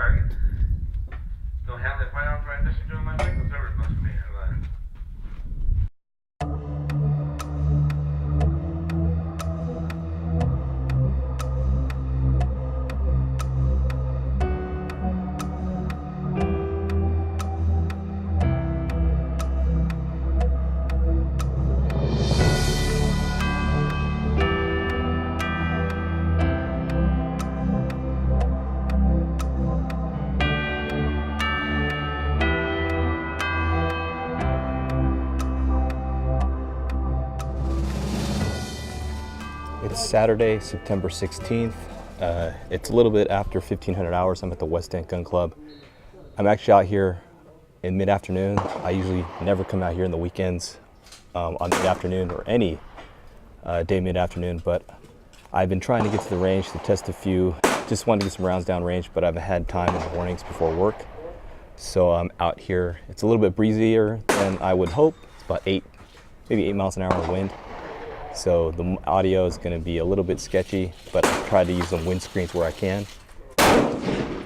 target. Don't have that fire out right next to my mic, observer must be here. It's Saturday, September 16th. It's a little bit after 1500 hours. I'm at the West End Gun Club. I'm actually out here in mid-afternoon. I usually never come out here in the weekends on mid-afternoon or any day mid-afternoon, but I've been trying to get to the range to test a few. Just wanted to get some rounds down range, but I've had time in the mornings before work. So I'm out here. It's a little bit breezier than I would hope. It's about maybe 8 miles an hour wind. So the audio is going to be a little bit sketchy, but I try to use some windscreens where I can.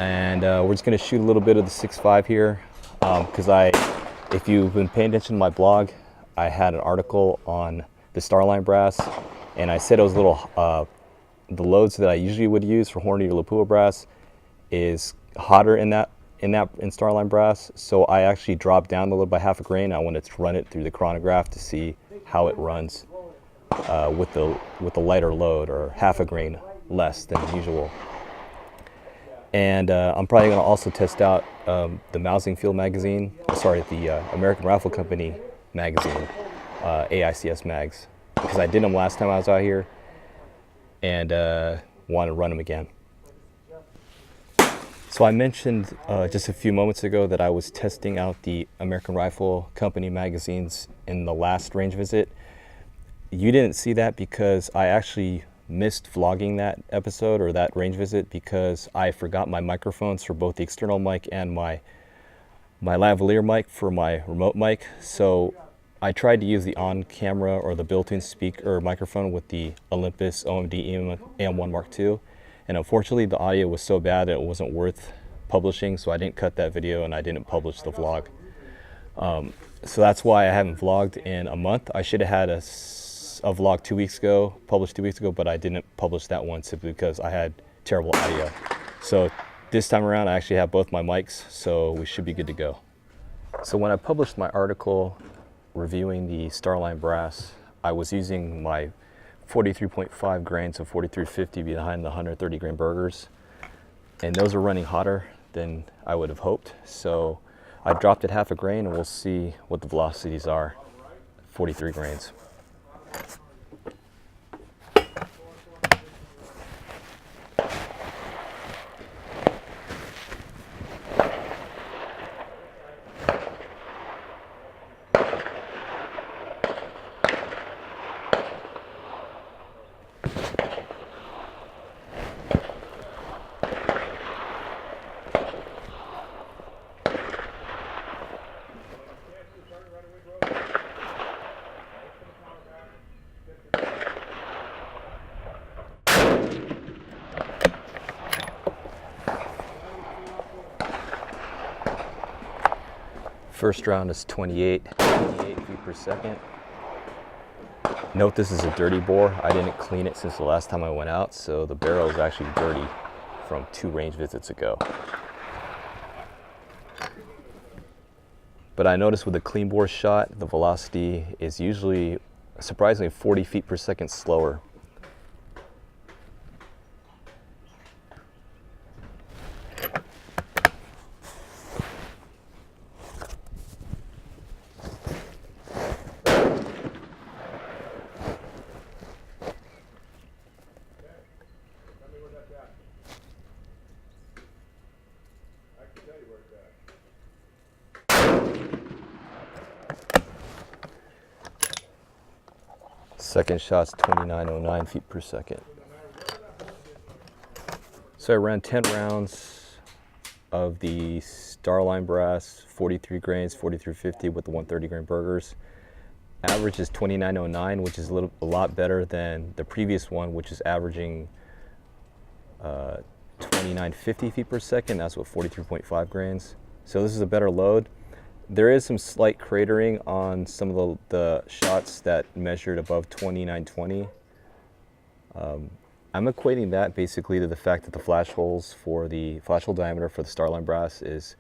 And we're just going to shoot a little bit of the 6.5 here, because if you've been paying attention to my blog, I had an article on the Starline brass, and I said it was a little, the loads that I usually would use for Hornady or Lapua brass is hotter in Starline brass. So I actually dropped down the load by half a grain. I wanted to run it through the chronograph to see how it runs with the lighter load, or half a grain less than usual. And I'm probably going to also test out the Mousing Field magazine, the American Rifle Company magazine, AICS mags, because I did them last time I was out here and want to run them again. So I mentioned just a few moments ago that I was testing out the American Rifle Company magazines in the last range visit. You didn't see that because I actually missed vlogging that episode or that range visit because I forgot my microphones for both the external mic and my lavalier mic for my remote mic. So I tried to use the on-camera or the built-in speaker microphone with the Olympus OMD AM1 Mark II, and unfortunately the audio was so bad that it wasn't worth publishing, so I didn't cut that video and I didn't publish the vlog. So that's why I haven't vlogged in a month. I should have had a vlog 2 weeks ago, published 2 weeks ago, but I didn't publish that one simply because I had terrible audio. So this time around I actually have both my mics, so we should be good to go. So when I published my article reviewing the Starline brass, I was using my 43.5 grains of 4350 behind the 130 grain burgers, and those are running hotter than I would have hoped. So I dropped it half a grain and we'll see what the velocities are, 43 grains. First round is 28 feet per second. Note this is a dirty bore. I didn't clean it since the last time I went out, so the barrel is actually dirty from 2 range visits ago. But I noticed with a clean bore shot, the velocity is usually surprisingly 40 feet per second slower. Second shot's 2909 feet per second. So I ran 10 rounds of the Starline brass, 43 grains, 4350 with the 130 grain burgers. Average is 2909, which is a lot better than the previous one, which is averaging 2950 feet per second. That's with 43.5 grains. So this is a better load. There is some slight cratering on some of the shots that measured above 2920. I'm equating that basically to the fact that the flash holes for the flash hole diameter for the Starline brass is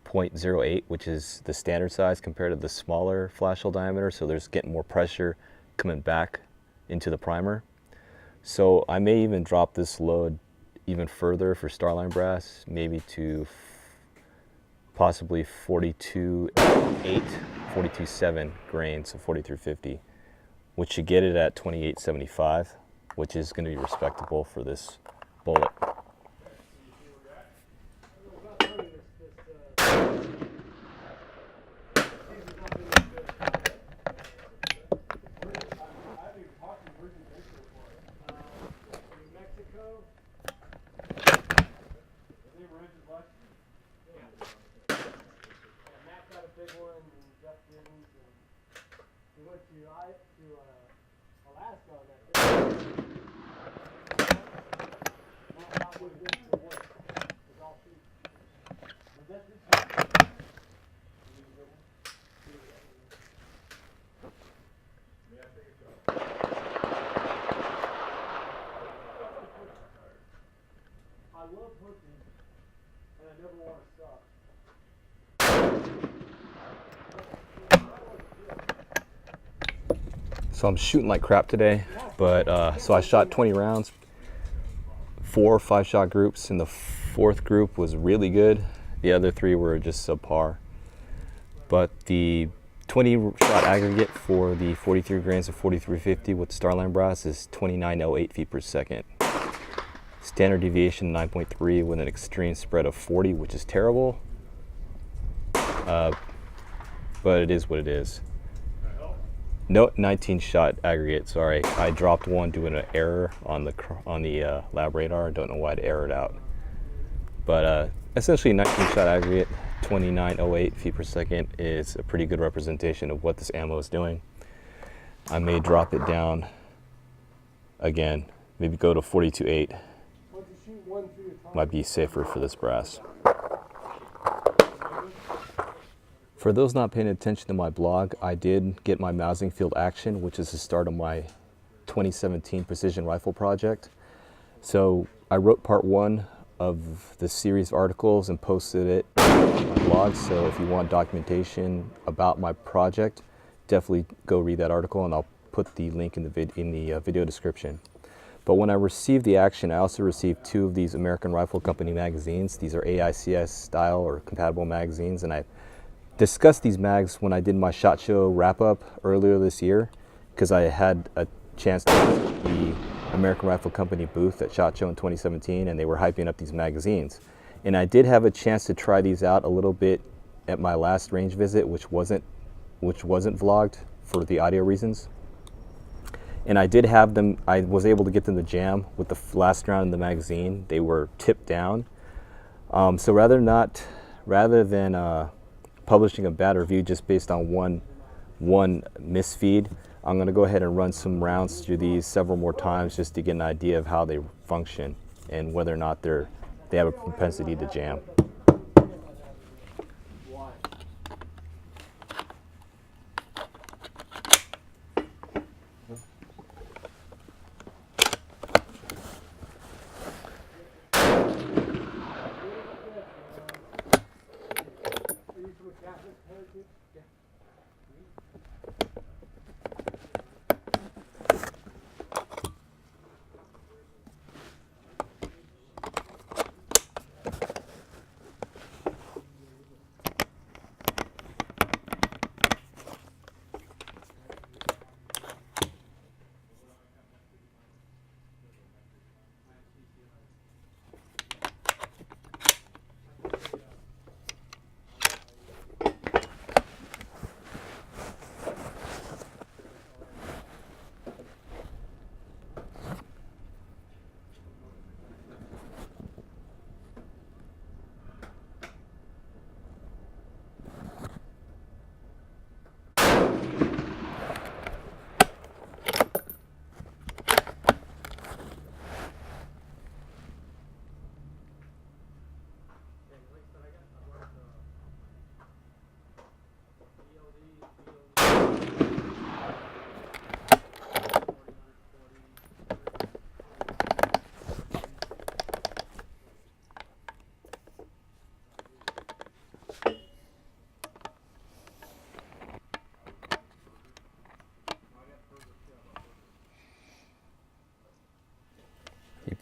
0.08, which is the standard size compared to the smaller flash hole diameter. So there's getting more pressure coming back into the primer. So I may even drop this load even further for Starline brass, maybe to possibly 42.8, 42.7 grains of 4350, which should get it at 28.75, which is going to be respectable for this bullet. I love hunting, and I never want to stop. So I'm shooting like crap today, but so I shot 20 rounds, 4 or 5 shot groups, and the 4th group was really good. The other 3 were just subpar. But the 20 shot aggregate for the 43 grains of 4350 with Starline brass is 2908 feet per second. Standard deviation 9.3 with an extreme spread of 40, which is terrible. But it is what it is. No, 19 shot aggregate. Sorry, I dropped one due to an error on the lab radar. I don't know why it errored out. But essentially 19 shot aggregate, 2908 feet per second is a pretty good representation of what this ammo is doing. I may drop it down again, maybe go to 42.8. Might be safer for this brass. For those not paying attention to my blog, I did get my Mousing Field Action, which is the start of my 2017 precision rifle project. So I wrote part 1 of the series of articles and posted it on my blog. So if you want documentation about my project, definitely go read that article, and I'll put the link in the video description. But when I received the Action, I also received 2 of these American Rifle Company magazines. These are AICS style or compatible magazines, and I discussed these mags when I did my SHOT Show wrap-up earlier this year, because I had a chance to visit the American Rifle Company booth at SHOT Show in 2017, and they were hyping up these magazines. And I did have a chance to try these out a little bit at my last range visit, which wasn't vlogged for the audio reasons. And I did have them, I was able to get them to jam with the last round in the magazine. They were tipped down. So rather than publishing a bad review just based on one misfeed, I'm going to go ahead and run some rounds through these several more times just to get an idea of how they function and whether or not they have a propensity to jam.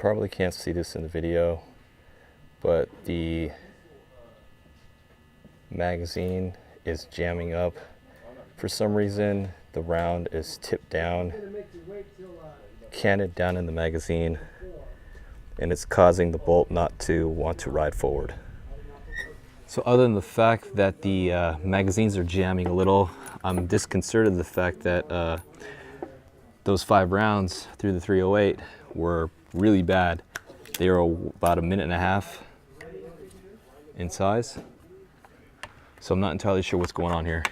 probably can't see this in the video, but the magazine is jamming up. For some reason, the round is tipped down, canted down in the magazine, and it's causing the bolt not to want to ride forward. So other than the fact that the magazines are jamming a little, I'm disconcerted with the fact that those 5 rounds through the 308 were really bad. They were about 1.5 minutes in size. So I'm not entirely sure what's going on here.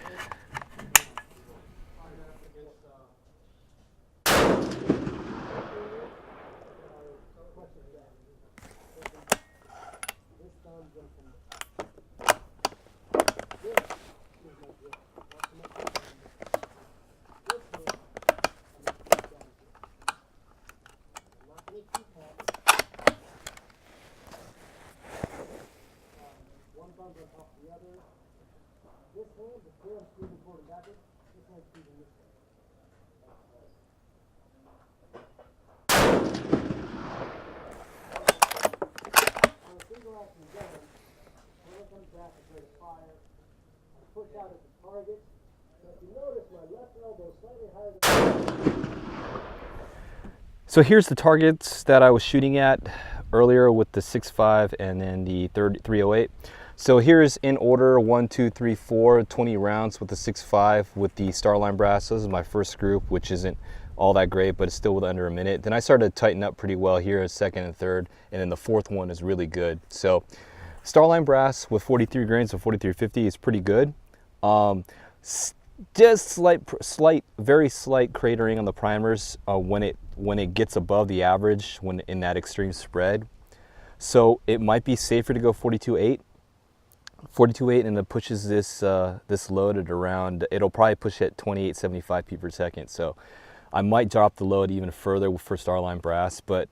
So here's the targets that I was shooting at earlier with the 6.5 and then the 308. So here's in order 1, 2, 3, 4, 20 rounds with the 6.5 with the Starline brass. So this is my first group, which isn't all that great, but it's still with under 1 minute. Then I started to tighten up pretty well here, second and third, and then the 4th one is really good. So Starline brass with 43 grains of 4350 is pretty good. Just very slight cratering on the primers when it gets above the average when in that extreme spread. So it might be safer to go 42.8. 42.8, and it pushes this this load at around, it'll probably push at 28.75 feet per second. So I might drop the load even further for Starline brass, but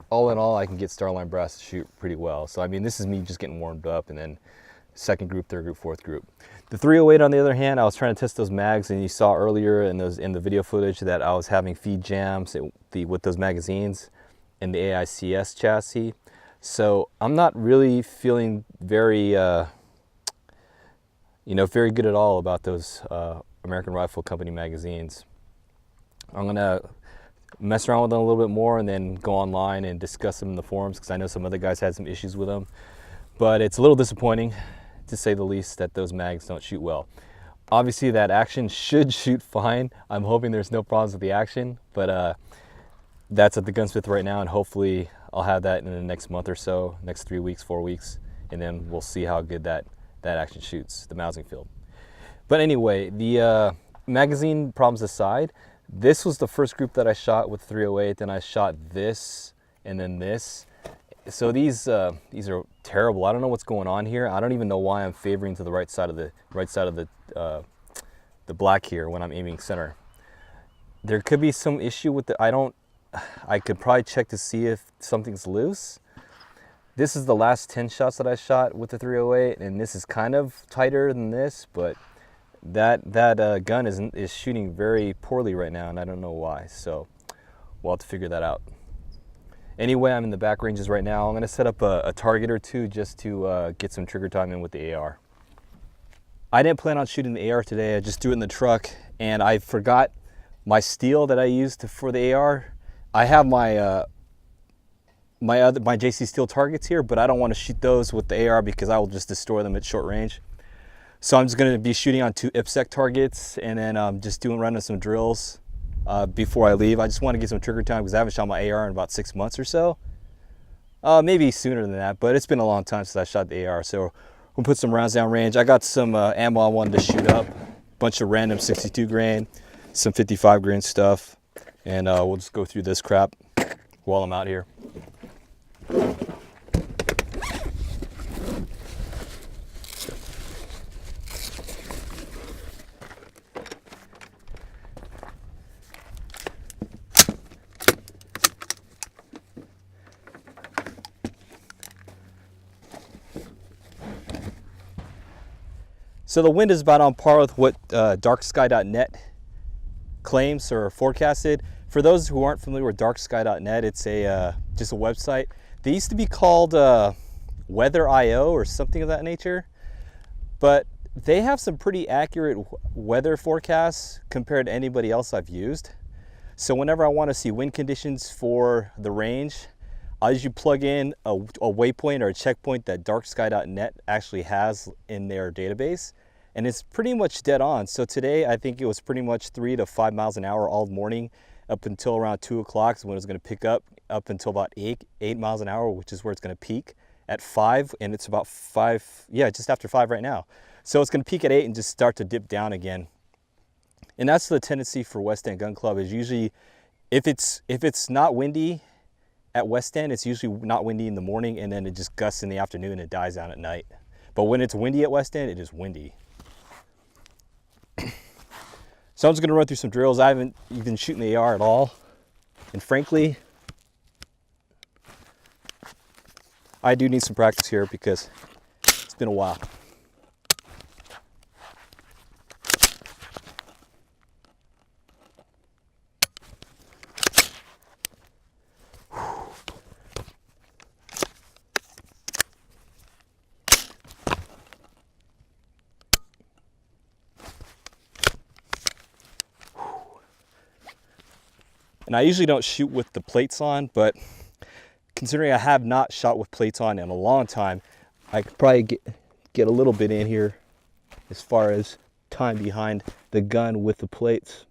all in all, I can get Starline brass to shoot pretty well. So I mean, this is me just getting warmed up, and then second group, third group, fourth group. The 308, on the other hand, I was trying to test those mags, and you saw earlier in the video footage that I was having feed jams with those magazines in the AICS chassis. So I'm not really feeling very very good at all about those American Rifle Company magazines. I'm gonna mess around with them a little bit more and then go online and discuss them in the forums, because I know some other guys had some issues with them. But it's a little disappointing, to say the least, that those mags don't shoot well. Obviously that action should shoot fine. I'm hoping there's no problems with the action, but that's at the gunsmith right now, and hopefully I'll have that in the next month or so, next 3 weeks, 4 weeks, and then we'll see how good that action shoots, the Mousing field. But anyway, the magazine problems aside, this was the first group that I shot with 308, then I shot this and then this. So these are terrible. I don't know what's going on here. I don't even know why I'm favoring to the right side of the black here when I'm aiming center. There could be some issue with the, I could probably check to see if something's loose. This is the last 10 shots that I shot with the 308, and this is kind of tighter than this, but that gun is shooting very poorly right now, and I don't know why. So we'll have to figure that out. Anyway, I'm in the back ranges right now. I'm going to set up a target or two just to get some trigger time in with the AR. I didn't plan on shooting the AR today. I just threw it in the truck, and I forgot my steel that I used for the AR. I have my my JC Steel targets here, but I don't want to shoot those with the AR because I will just destroy them at short range. So I'm just going to be shooting on 2 IPSC targets, and then just running some drills before I leave. I just want to get some trigger time because I haven't shot my AR in about 6 months or so. Maybe sooner than that, but it's been a long time since I shot the AR. So we'll put some rounds down range. I got some ammo I wanted to shoot up, a bunch of random 62 grain, some 55 grain stuff, and we'll just go through this crap while I'm out here. So the wind is about on par with what darksky.net claims or forecasted. for those who aren't familiar with darksky.net, it's just a website. They used to be called Weather.io or something of that nature, but they have some pretty accurate weather forecasts compared to anybody else I've used. So whenever I want to see wind conditions for the range, I usually plug in a waypoint or a checkpoint that darksky.net actually has in their database, and it's pretty much dead on. So today I think it was pretty much 3 to 5 miles an hour all morning up until around 2 o'clock when it was going to pick up until about 8 miles an hour, which is where it's going to peak at 5, and it's about 5, yeah, just after 5 right now. So it's going to peak at 8 and just start to dip down again. And that's the tendency for West End Gun Club, is usually if it's not windy at West End, it's usually not windy in the morning, and then it just gusts in the afternoon and it dies down at night. But when it's windy at West End, it is windy. So I'm just going to run through some drills. I haven't even shooting the AR at all, and frankly, I do need some practice here because it's been a while. And I usually don't shoot with the plates on, but considering I have not shot with plates on in a long time, I could probably get a little bit in here as far as time behind the gun with the plates.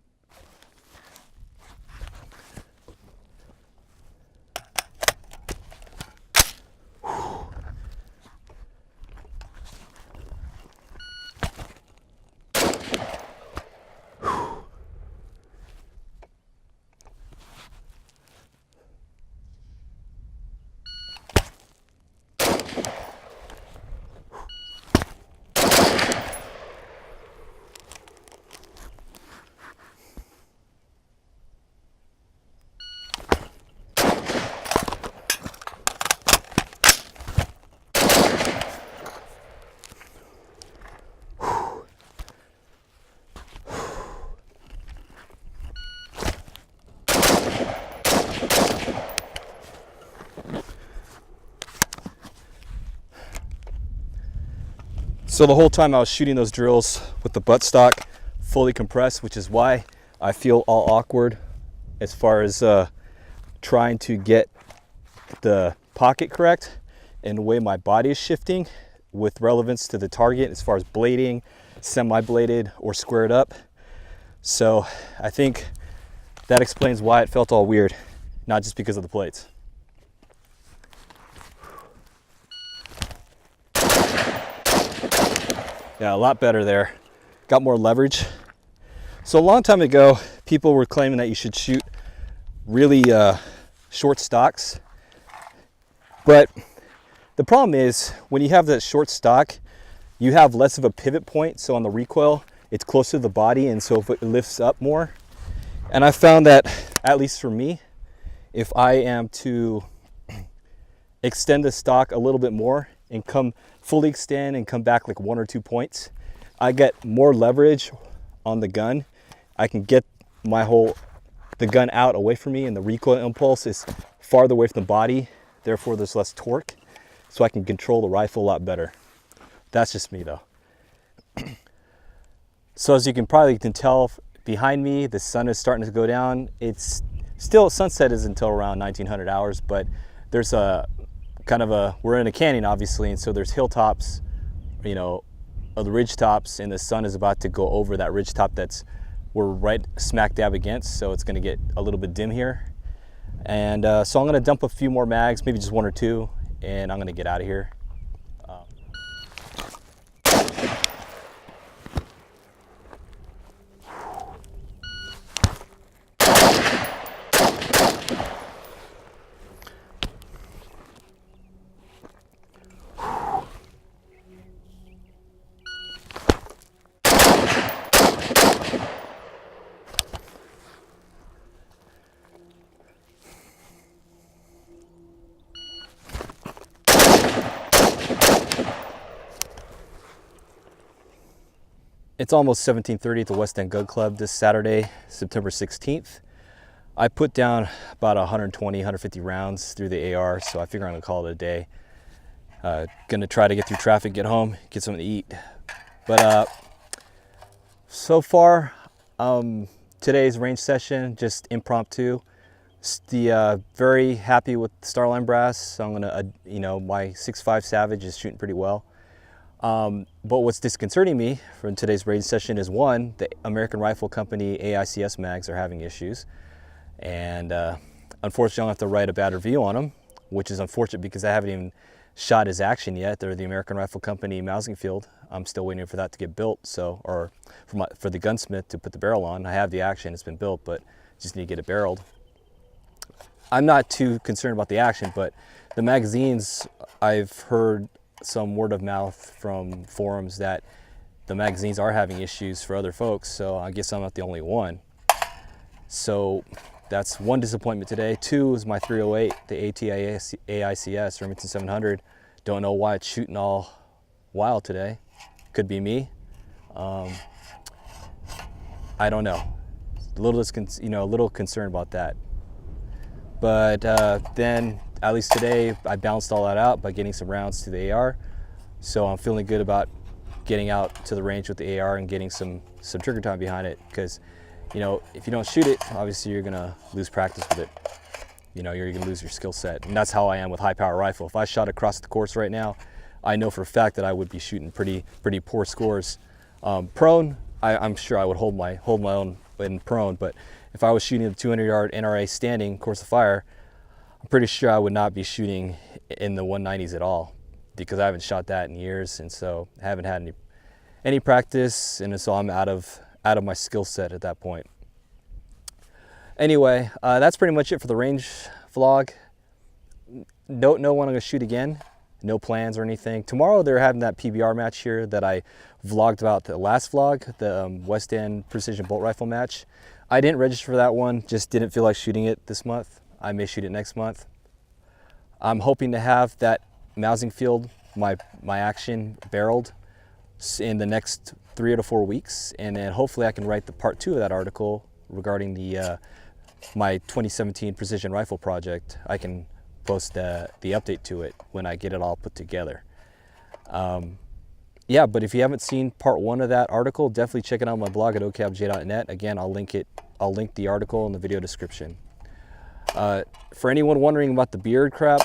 So the whole time I was shooting those drills with the buttstock fully compressed, which is why I feel all awkward as far as trying to get the pocket correct and the way my body is shifting with relevance to the target as far as blading, semi-bladed, or squared up. So I think that explains why it felt all weird, not just because of the plates. Yeah, a lot better there. Got more leverage. So a long time ago, people were claiming that you should shoot really short stocks. But the problem is when you have that short stock, you have less of a pivot point. So on the recoil, it's closer to the body, and so it lifts up more. And I found that, at least for me, if I am to extend the stock a little bit more and fully extend and come back like 1 or 2 points, I get more leverage on the gun. I can get the gun out away from me, and the recoil impulse is farther away from the body. Therefore, there's less torque, so I can control the rifle a lot better. That's just me though. So as you can probably tell behind me, the sun is starting to go down. It's still, sunset is until around 1900 hours, but there's a we're in a canyon obviously, and so there's hilltops, the ridge tops, and the sun is about to go over that ridge top we're right smack dab against, so it's going to get a little bit dim here. And so I'm going to dump a few more mags, maybe just 1 or 2, and I'm going to get out of here. It's almost 17:30 at the West End Gun Club this Saturday, September 16th. I put down about 120, 150 rounds through the AR, so I figure I'm gonna call it a day. Gonna try to get through traffic, get home, get something to eat. But so far, today's range session, just impromptu. Very happy with Starline Brass. I'm gonna, my 6.5 Savage is shooting pretty well. But what's disconcerting me from today's range session is one, the American Rifle Company AICS mags are having issues. And unfortunately, I'll have to write a bad review on them, which is unfortunate because I haven't even shot his action yet. They're the American Rifle Company Mousing Field. I'm still waiting for that to get built, or for the gunsmith to put the barrel on. I have the action, it's been built, but just need to get it barreled. I'm not too concerned about the action, but the magazines, I've heard some word of mouth from forums that the magazines are having issues for other folks, so I guess I'm not the only one. So that's one disappointment today. Two is my 308, the AICS Remington 700. Don't know why it's shooting all wild today. Could be me. I don't know. A little concerned about that. But then, at least today, I balanced all that out by getting some rounds to the AR. So I'm feeling good about getting out to the range with the AR and getting some trigger time behind it. Because, if you don't shoot it, obviously you're gonna lose practice with it. You're gonna lose your skill set. And that's how I am with high power rifle. If I shot across the course right now, I know for a fact that I would be shooting pretty poor scores. Prone, I'm sure I would hold my own in prone, but if I was shooting a 200-yard NRA standing course of fire, I'm pretty sure I would not be shooting in the 190s at all, because I haven't shot that in years, and so I haven't had any practice, and so I'm out of my skill set at that point. Anyway, that's pretty much it for the range vlog. Don't know when I'm gonna shoot again. No plans or anything. Tomorrow they're having that PBR match here that I vlogged about the last vlog, the West End Precision Bolt Rifle match. I didn't register for that one, just didn't feel like shooting it this month. I may shoot it next month. I'm hoping to have that Mousing Field, my action barreled in the next 3 to 4 weeks, and then hopefully I can write the part 2 of that article regarding the my 2017 precision rifle project. I can post the update to it when I get it all put together. Yeah, but if you haven't seen part 1 of that article, definitely check it out on my blog at okabj.net. Again, I'll link the article in the video description. For anyone wondering about the beard crap,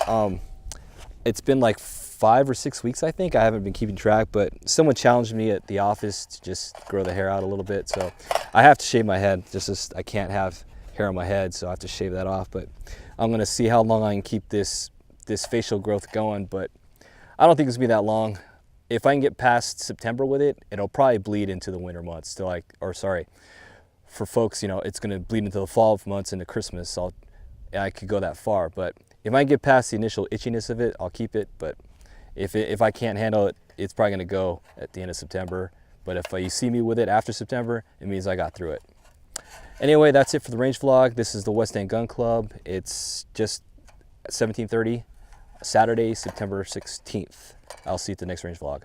it's been like 5 or 6 weeks, I think. I haven't been keeping track, but someone challenged me at the office to just grow the hair out a little bit, so I have to shave my head. I can't have hair on my head, so I have to shave that off. But I'm gonna see how long I can keep this facial growth going, but I don't think it's gonna be that long. If I can get past September with it, it'll probably bleed into the winter months. For folks, it's gonna bleed into the fall months, into Christmas. So I could go that far, but if I can get past the initial itchiness of it, I'll keep it. But if I can't handle it, it's probably gonna go at the end of September. But if you see me with it after September, it means I got through it. Anyway, that's it for the range vlog. This is the West End Gun Club. It's just 17:30, Saturday, September 16th. I'll see you at the next range vlog.